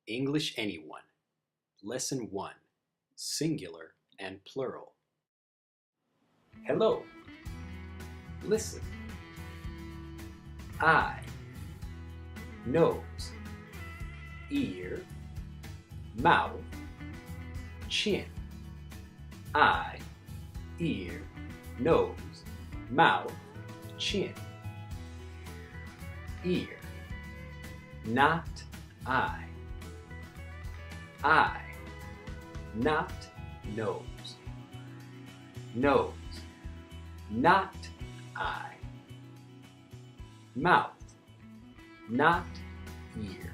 English Anyone. Lesson 1. Singular and plural. Hello. Listen. Eye, nose, ear, mouth, chin. Eye, ear, nose, mouth, chin. Ear, not eye. Eye, not nose. Nose, not eye. Mouth, not ear.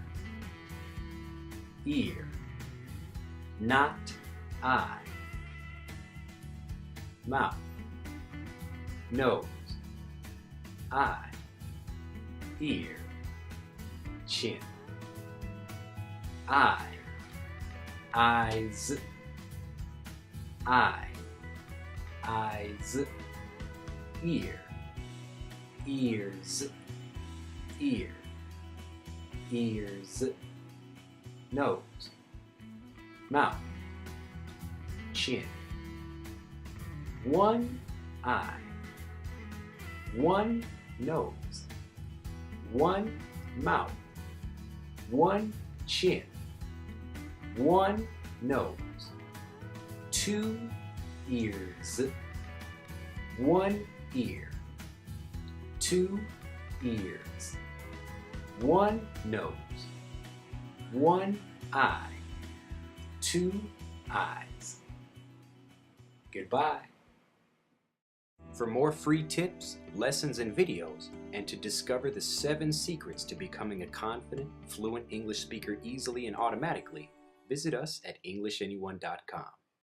Ear, not eye. Mouth, nose, eye, ear, chin. Eye, eyes. Eye, eyes. Ear, ears. Ear, ears. Nose, mouth, chin. One eye, one nose, one mouth, one chin, one nose, two ears, one ear, two ears, one nose, one eye, two eyes. Goodbye. For more free tips, lessons, and videos, and to discover the 7 secrets to becoming a confident, fluent English speaker easily and automatically, visit us at EnglishAnyone.com.